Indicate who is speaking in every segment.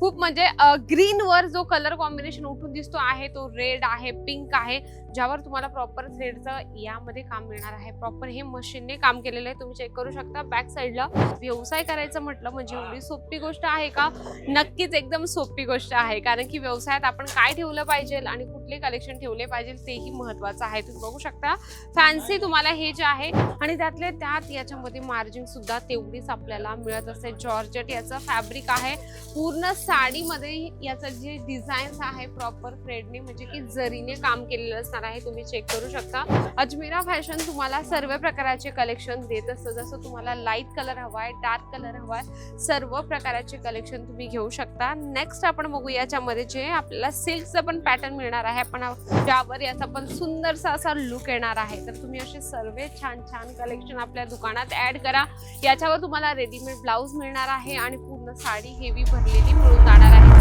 Speaker 1: खूप म्हणजे ग्रीन वर जो कलर कॉम्बिनेशन उठून दिसतो आहे तो रेड आहे, पिंक आहे, ज्यावर तुम्हाला प्रॉपर थ्रेडचं यामध्ये काम मिळणार आहे. प्रॉपर हे मशीनने काम केलेलं आहे, तुम्ही चेक करू शकता. बॅक साईडला व्यवसाय करायचं म्हटलं म्हणजे एवढी सोपी गोष्ट आहे का? नक्कीच एकदम सोपी गोष्ट आहे, कारण की व्यवसायात आपण काय ठेवलं पाहिजे आणि कुठले कलेक्शन ठेवले पाहिजे तेही महत्वाचं आहे. तुम्ही बघू शकता फॅन्सी तुम्हाला हे जे आहे आणि त्यातले त्यात याच्यामध्ये मार्जिन सुद्धा तेवढीच आपल्याला मिळत असते. जॉर्जेट याचं फॅब्रिक आहे, पूर्ण साडीमध्ये याचं जे डिझाईन्स आहे प्रॉपर थ्रेडने म्हणजे की जरीने काम केलेलं असणार आहे. तुम्ही चेक करू शकता. अजमेरा फॅशन तुम्हाला सर्व प्रकारचे कलेक्शन देत असतं. जसं तुम्हाला लाईट कलर हवाय, डार्क कलर हवाय, सर्व प्रकारचे कलेक्शन तुम्ही घेऊ शकता. नेक्स्ट आपण बघू याच्यामध्ये जे आपल्याला सिल्कचं पण पॅटर्न मिळणार आहे, आपण ज्यावर याचा पण सुंदरसा असा लुक येणार आहे. तर तुम्ही असे सर्व छान छान कलेक्शन आपल्या दुकानात ऍड करा. याच्यावर तुम्हाला रेडीमेड ब्लाउज मिळणार आहे आणि पूर्ण साडी हेवी भरलेली मिळून जाणार आहे.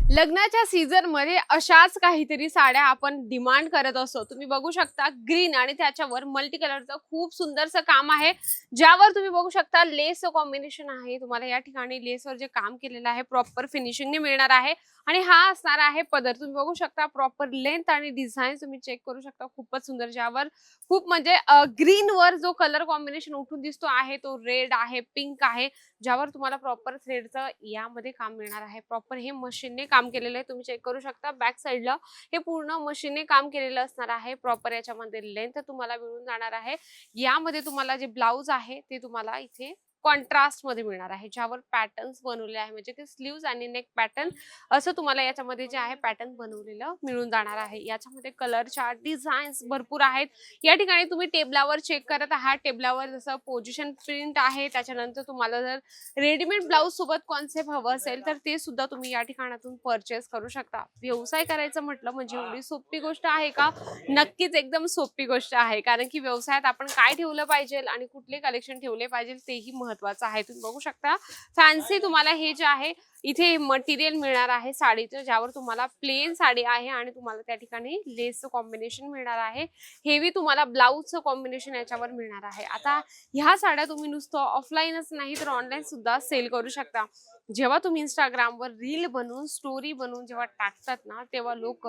Speaker 1: लग्नाच्या सीझन मध्ये अशाच काहीतरी साड्या आपण डिमांड करत असतो. तुम्ही बघू शकता ग्रीन आणि त्याच्यावर मल्टी कलरचं खूप सुंदरसं काम आहे, ज्यावर तुम्ही बघू शकता लेस कॉम्बिनेशन आहे. तुम्हाला या ठिकाणी लेसवर जे काम केलेलं आहे प्रॉपर फिनिशिंगने मिळणार आहे आणि हा असणार आहे पदर. तुम्ही बघू शकता प्रॉपर लेंथ आणि डिझाईन तुम्ही चेक करू शकता. खूपच सुंदर, ज्यावर खूप म्हणजे ग्रीन वर जो कलर कॉम्बिनेशन उठून दिसतो आहे तो रेड आहे, पिंक आहे, ज्यावर तुम्हाला प्रॉपर थ्रेडचं यामध्ये काम मिळणार आहे. प्रॉपर हे मशीनने काम केलेलं आहे, तुम्ही चेक करू शकता. बॅक साईडला हे पूर्ण मशीनने काम केलेलं असणार आहे. प्रॉपर याच्यामध्ये लेंथ तुम्हाला मिळून जाणार आहे. यामध्ये तुम्हाला जे ब्लाउज आहे ते तुम्हाला इथे कॉन्ट्रास्ट मध्ये मिळणार आहे, ज्यावर पॅटर्न्स बनवले आहे म्हणजे ते स्लीव्स आणि नेक पॅटर्न असं तुम्हाला याच्यामध्ये जे आहे पॅटर्न बनवलेलं मिळून जाणार आहे. याच्यामध्ये कलर चार्ट डिझाईन्स भरपूर आहेत. या ठिकाणी तुम्ही टेबलावर चेक करत आहात. टेबलावर जसं पोझिशन प्रिंट आहे, त्याच्यानंतर तुम्हाला जर रेडीमेड ब्लाउज सोबत कॉन्सेप्ट हवं असेल तर ते सुद्धा तुम्ही या ठिकाणातून परचेस करू शकता. व्यवसाय करायचं म्हटलं म्हणजे एवढी सोपी गोष्ट आहे का? नक्कीच एकदम सोपी गोष्ट आहे, कारण की व्यवसायात आपण काय ठेवलं पाहिजे आणि कुठले कलेक्शन ठेवले पाहिजे तेही महत्वाचं आहे. तुम्ही बघू शकता फॅन्सी तुम्हाला हे जे आहे इथे मटेरियल मिळणार आहे साडीचं, ज्यावर तुम्हाला प्लेन साडी आहे आणि तुम्हाला त्या ठिकाणी लेसचं कॉम्बिनेशन मिळणार आहे. हेवी तुम्हाला ब्लाऊजचं कॉम्बिनेशन याच्यावर मिळणार आहे. आता ह्या साड्या तुम्ही नुसतं ऑफलाईनच नाही तर ऑनलाईन सुद्धा सेल करू शकता. जेव्हा तुम्ही इंस्टाग्रामवर रील बनवून स्टोरी बनवून जेव्हा टाकतात ना, तेव्हा लोक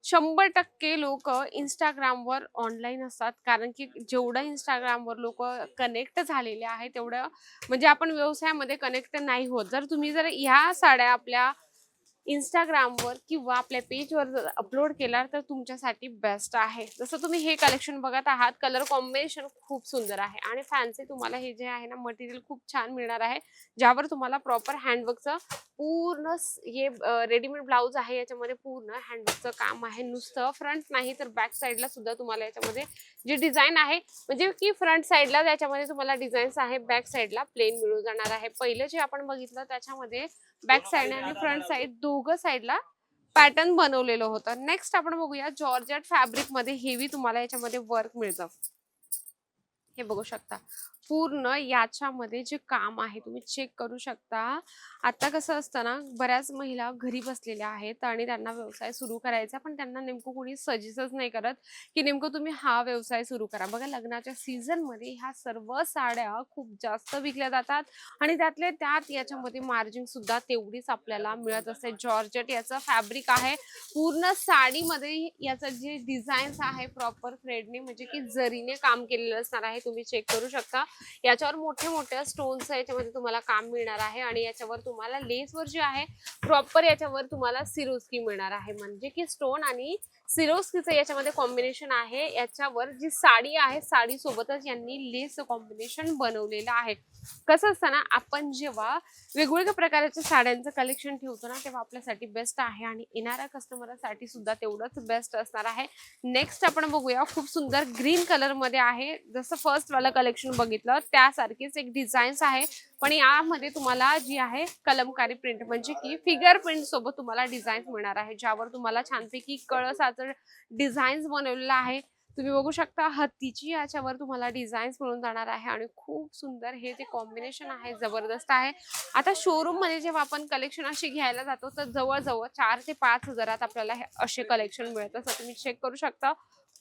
Speaker 1: 100% लोक इंस्टाग्रामवर ऑनलाईन असतात, कारण की जेवढं इंस्टाग्रामवर लोक कनेक्ट झालेले आहे तेवढं म्हणजे आपण व्यवसायामध्ये कनेक्ट नाही होत. जर ह्या साड्या आपल्या इंस्टाग्रामवर किंवा आपल्या पेजवर जर अपलोड केला तर तुमच्यासाठी बेस्ट आहे. जसं तुम्ही हे कलेक्शन बघत आहात, कलर कॉम्बिनेशन खूप सुंदर आहे आणि फॅन्सी तुम्हाला हे जे आहे ना मटेरियल खूप छान मिळणार आहे, ज्यावर तुम्हाला प्रॉपर हँडवर्कचं पूर्ण हे रेडीमेड ब्लाउज आहे. याच्यामध्ये पूर्ण हँडवर्कचं काम आहे, नुसतं फ्रंट नाही तर बॅक साईडला सुद्धा तुम्हाला याच्यामध्ये जे डिझाईन आहे म्हणजे की फ्रंट साईडला त्याच्यामध्ये तुम्हाला डिझाईन्स आहे, बॅक साईडला प्लेन मिळून जाणार आहे. पहिलं जे आपण बघितलं त्याच्यामध्ये बॅक साइड आणि फ्रंट साइड दोघं साइडला पॅटर्न बनवलेलं होतं. नेक्स्ट आपण बघूया जॉर्जेट फॅब्रिक मध्ये हेवी तुम्हाला याच्यामध्ये वर्क मिळतं. हे बघू शकता पूर्ण याच्यामध्ये जे काम आहे तुम्ही चेक करू शकता. आता कसं असतं ना, बऱ्याच महिला घरी बसलेल्या आहेत आणि त्यांना व्यवसाय सुरू करायचा, पण त्यांना नेमकं कोणी सजेस्टच नाही करत की नेमकं तुम्ही हा व्यवसाय सुरू करा. बघा लग्नाच्या सीझन मध्ये ह्या सर्व साड्या खूप जास्त विकल्या जातात आणि त्यातले त्यात याच्यामध्ये मार्जिन सुद्धा तेवढीच आपल्याला मिळत असते. जॉर्जेट याचं फॅब्रिक आहे, पूर्ण साडीमध्ये याचं जे डिझाईन्स आहे प्रॉपर थ्रेडने म्हणजे की जरीने काम केलेलं असणार आहे. तुम्ही चेक करू शकता. याच्यावर मोठे मोठे स्टोन्स याच्यामध्ये तुम्हाला काम मिळणार आहे आणि याच्यावर तुम्हाला लेसवर जे आहे प्रॉपर याच्यावर तुम्हाला सिरोस्की मिळणार आहे, म्हणजे की स्टोन आणि सिरोस्कीचं याच्यामध्ये कॉम्बिनेशन आहे. याच्यावर जी साडी आहे साडी सोबतच यांनी लेस कॉम्बिनेशन बनवलेलं आहे. कसं असतं ना, आपण जेव्हा वेगवेगळ्या प्रकारच्या साड्यांचं कलेक्शन ठेवतो ना तेव्हा आपल्यासाठी बेस्ट आहे आणि येणाऱ्या कस्टमरसाठी सुद्धा तेवढंच बेस्ट असणार आहे. नेक्स्ट आपण बघूया, खूप सुंदर ग्रीन कलर मध्ये आहे. जसं फर्स्ट वाला कलेक्शन बघितलं त्यासारखीच एक डिझाईन्स आहे, पण यामध्ये तुम्हाला जी आहे कलमकारी प्रिंट म्हणजे की फिगर प्रिंट सोबत तुम्हाला डिझाईन्स मिळणार आहे, ज्यावर तुम्हाला छानपैकी कळसाचं डिझाईन्स बनवलेलं आहे. तुम्ही बघू शकता हत्तीची याच्यावर तुम्हाला डिझाईन्स मिळून जाणार आहे आणि खूप सुंदर हे जे कॉम्बिनेशन आहे जबरदस्त आहे. आता शोरूम मध्ये जेव्हा आपण कलेक्शन अशी घ्यायला जातो तर जवळजवळ 4 ते 5 हजारात आपल्याला हे असे कलेक्शन मिळतं. असं तुम्ही चेक करू शकता.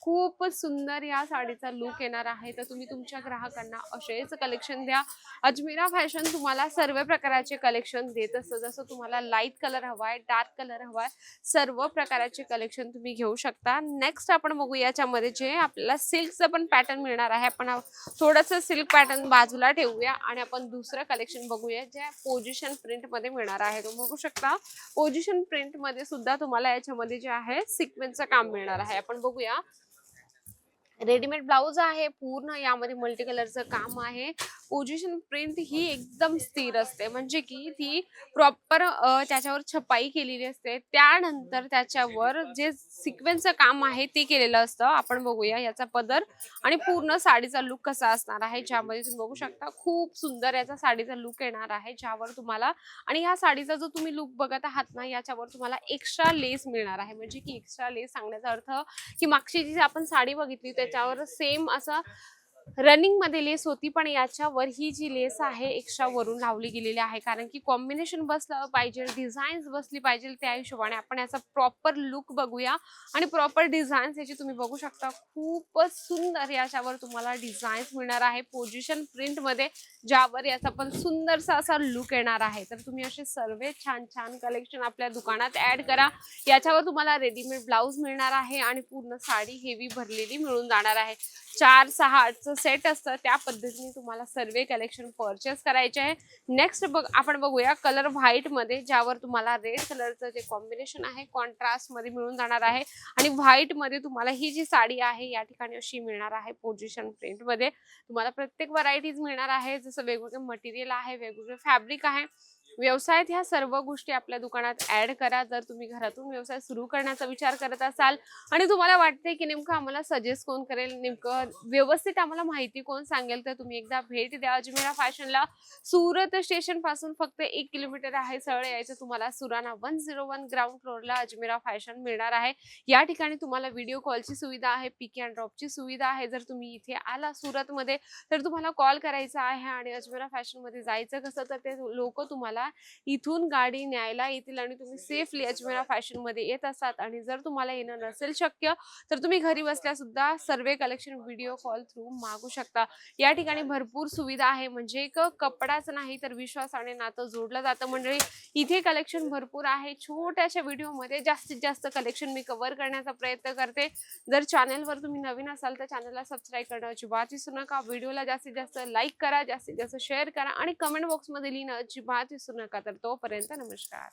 Speaker 1: खूपच सुंदर या साडीचा लुक येणार आहे. तर तुम्ही तुमच्या ग्राहकांना असेच कलेक्शन द्या. अजमेरा फॅशन तुम्हाला सर्व प्रकारचे कलेक्शन देत असतं. जसं तुम्हाला लाईट कलर हवाय, डार्क कलर हवाय, सर्व प्रकारचे कलेक्शन तुम्ही घेऊ शकता. नेक्स्ट आपण बघू याच्यामध्ये जे आपल्याला सिल्कचं पण पॅटर्न मिळणार आहे. आपण थोडंसं सिल्क पॅटर्न बाजूला ठेवूया आणि आपण दुसरं कलेक्शन बघूया जे पोझिशन प्रिंट मध्ये मिळणार आहे. तुम्ही बघू शकता पोझिशन प्रिंट मध्ये सुद्धा तुम्हाला याच्यामध्ये जे आहे सिक्वेन्सचं काम मिळणार आहे. आपण बघूया रेडीमेड ब्लाउज आहे, पूर्ण यामध्ये मल्टी कलरचं काम आहे. पोझिशन प्रिंट ही एकदम स्थिर असते, म्हणजे की ती प्रॉपर त्याच्यावर छपाई केलेली असते. त्यानंतर त्याच्यावर जे सिक्वेन्सचं काम आहे ते केलेलं असतं. आपण बघूया याचा पदर आणि पूर्ण साडीचा लुक कसा असणार आहे, ज्यामध्ये तुम्ही बघू शकता खूप सुंदर याचा साडीचा लुक येणार आहे. ज्यावर तुम्हाला आणि ह्या साडीचा जो तुम्ही लुक बघत आहात ना, याच्यावर तुम्हाला एक्स्ट्रा लेस मिळणार आहे. म्हणजे की एक्स्ट्रा लेस सांगण्याचा अर्थ की मागची जी आपण साडी बघितली त्याच्यावर सेम असं रनिंग मध्ये लेस होती, पण याच्यावर ही जी लेस आहे एक्स्ट्रा वरून लावली गेलेली आहे. कारण की कॉम्बिनेशन बसलं पाहिजे, डिझाईन्स बसली पाहिजे, त्या हिशोबाने आपण याचा प्रॉपर लुक बघूया. आणि प्रॉपर डिझाईन्स याची तुम्ही बघू शकता खूपच सुंदर याच्यावर तुम्हाला डिझाईन्स मिळणार आहे पोझिशन प्रिंट मध्ये, ज्यावर याचा पण सुंदरसा असा लुक येणार आहे. तर तुम्ही असे सर्व छान छान कलेक्शन आपल्या दुकानात ऍड करा. याच्यावर तुम्हाला रेडीमेड ब्लाउज मिळणार आहे आणि पूर्ण साडी हेवी भरलेली मिळून जाणार आहे. 4-6 सेट असतं, त्या पद्धतीने तुम्हाला सर्व कलेक्शन परचेस करायचे आहे. नेक्स्ट आपण बघूया कलर व्हाईट मध्ये, ज्यावर तुम्हाला रेड कलरचं जे कॉम्बिनेशन आहे कॉन्ट्रास्ट मध्ये मिळून जाणार आहे. आणि व्हाईट मध्ये तुम्हाला ही जी साडी आहे या ठिकाणी अशी मिळणार आहे पोझिशन प्रिंट मध्ये. तुम्हाला प्रत्येक व्हरायटीज मिळणार आहे, जसं वेगवेगळे मटेरियल आहे, वेगवेगळे फॅब्रिक आहे. व्यवसायात ह्या सर्व गोष्टी आपल्या दुकानात ऍड करा. जर तुम्ही घरातून व्यवसाय सुरू करण्याचा विचार करत असाल आणि तुम्हाला वाटते की नेमकं आम्हाला सजेस्ट कोण करेल, नेमकं व्यवस्थित आम्हाला माहिती कोण सांगेल, तर तुम्ही एकदा भेट द्या अजमेरा फॅशनला. सुरत स्टेशन पासून फक्त 1 किलोमीटर आहे. सरळ यायचं तुम्हाला सुराना 101 ग्राउंड फ्लोअरला अजमेरा फॅशन मिळणार आहे. या ठिकाणी तुम्हाला व्हिडिओ कॉलची सुविधा आहे, पिक अँड ड्रॉपची सुविधा आहे. जर तुम्ही इथे आला सुरतमध्ये तर तुम्हाला कॉल करायचा आहे आणि अजमेरा फॅशन मध्ये जायचं कसं, तर ते लोक तुम्हाला इथून गाडी न्यायला येतील आणि तुम्ही सेफली अजमेरा फॅशन मध्ये येत असतात. आणि जर तुम्हाला येणं नसेल शक्य तर तुम्ही घरी बसल्या सुद्धा सर्व कलेक्शन व्हिडिओ कॉल थ्रू मागू शकता. या ठिकाणी भरपूर सुविधा आहे, म्हणजे एक कपडाच नाही तर विश्वासाने नातं जोडलं जातं. मंडळी इथे कलेक्शन भरपूर आहे. छोट्याशा व्हिडिओ मध्ये जास्तीत जास्त कलेक्शन मी कव्हर करण्याचा प्रयत्न करते. जर चॅनलवर तुम्ही नवीन असाल तर चॅनलला सबस्क्राईब करणं अजिबात विसरू नका. व्हिडिओला जास्तीत जास्त लाईक करा, जास्तीत जास्त शेअर करा आणि कमेंट बॉक्स मध्ये लिहिणं अजिबात विसरू नका. तर तोपर्यंत नमस्कार.